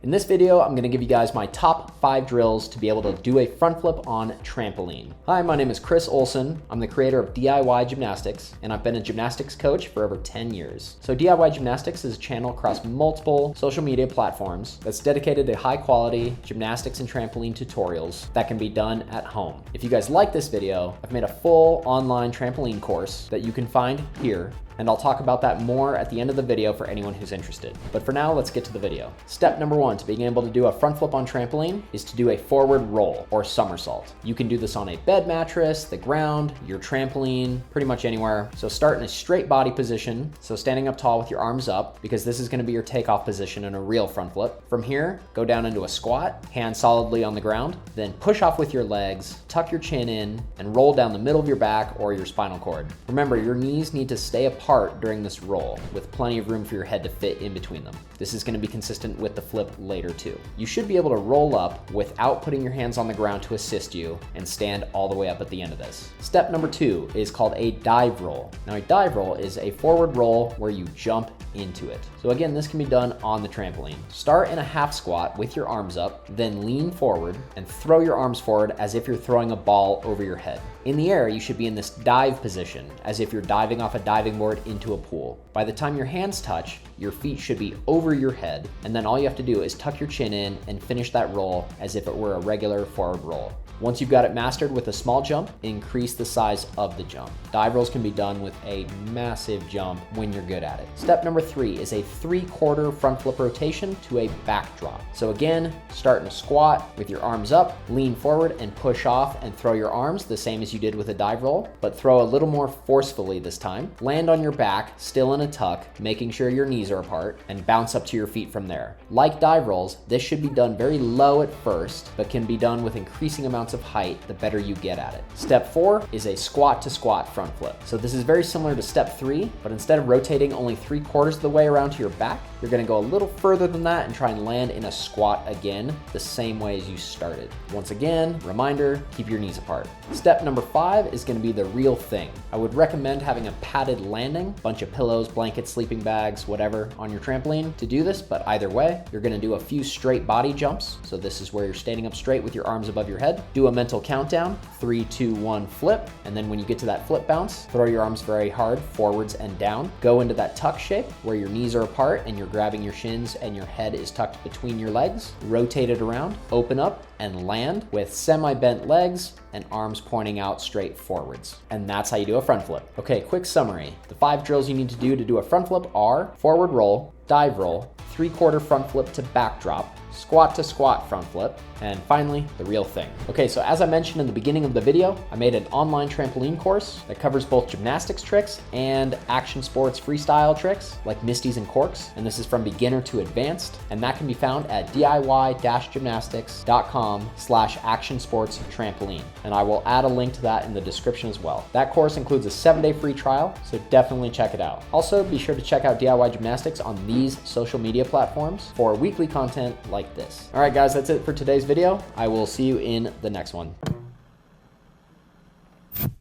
In this video, I'm gonna give you guys my top 5 drills to be able to do a front flip on trampoline. Hi, my name is Chris Olson. I'm the creator of DIY Gymnastics, and I've been a gymnastics coach for over 10 years. So DIY Gymnastics is a channel across multiple social media platforms that's dedicated to high quality gymnastics and trampoline tutorials that can be done at home. If you guys like this video, I've made a full online trampoline course that you can find here, and I'll talk about that more at the end of the video for anyone who's interested. But for now, let's get to the video. Step number 1 to being able to do a front flip on trampoline is to do a forward roll or somersault. You can do this on a bed mattress, the ground, your trampoline, pretty much anywhere. So start in a straight body position, so standing up tall with your arms up, because this is gonna be your takeoff position in a real front flip. From here, go down into a squat, hands solidly on the ground, then push off with your legs, tuck your chin in, and roll down the middle of your back or your spinal cord. Remember, your knees need to stay apart during this roll, with plenty of room for your head to fit in between them. This is going to be consistent with the flip later too. You should be able to roll up without putting your hands on the ground to assist you and stand all the way up at the end of this. Step number 2 is called a dive roll. Now a dive roll is a forward roll where you jump into it. So again, this can be done on the trampoline. Start in a half squat with your arms up, then lean forward and throw your arms forward as if you're throwing a ball over your head. In the air, you should be in this dive position, as if you're diving off a diving board into a pool. By the time your hands touch, your feet should be over your head, and then all you have to do is tuck your chin in and finish that roll as if it were a regular forward roll. Once you've got it mastered with a small jump, increase the size of the jump. Dive rolls can be done with a massive jump when you're good at it. Step number 3 is a 3/4 front flip rotation to a backdrop. So again, start in a squat with your arms up, lean forward and push off and throw your arms the same as you did with a dive roll, but throw a little more forcefully this time. Land on your back, still in a tuck, making sure your knees are apart, and bounce up to your feet from there. Like dive rolls, this should be done very low at first, but can be done with increasing amounts of height the better you get at it. Step 4 is a squat to squat front flip. So this is very similar to step 3, but instead of rotating only 3/4 of the way around to your back, you're gonna go a little further than that and try and land in a squat again, the same way as you started. Once again, reminder, keep your knees apart. Step number 5 is gonna be the real thing. I would recommend having a padded landing, bunch of pillows, blankets, sleeping bags, whatever on your trampoline to do this, but either way, you're gonna do a few straight body jumps. So this is where you're standing up straight with your arms above your head. Do a mental countdown, 3, 2, 1, flip. And then when you get to that flip bounce, throw your arms very hard forwards and down. Go into that tuck shape where your knees are apart and you're grabbing your shins and your head is tucked between your legs. Rotate it around, open up and land with semi-bent legs and arms pointing out straight forwards. And that's how you do a front flip. Okay, quick summary. The 5 drills you need to do a front flip are forward roll, dive roll, 3/4 front flip to backdrop, squat to squat front flip, and finally, the real thing. Okay, so as I mentioned in the beginning of the video, I made an online trampoline course that covers both gymnastics tricks and action sports freestyle tricks like Misties and Corks, and this is from beginner to advanced, and that can be found at diy-gymnastics.com/actionsportstrampoline, and I will add a link to that in the description as well. That course includes a 7-day free trial, so definitely check it out. Also, be sure to check out DIY Gymnastics on these social media platforms for weekly content like this. All right, guys, that's it for today's video. I will see you in the next one.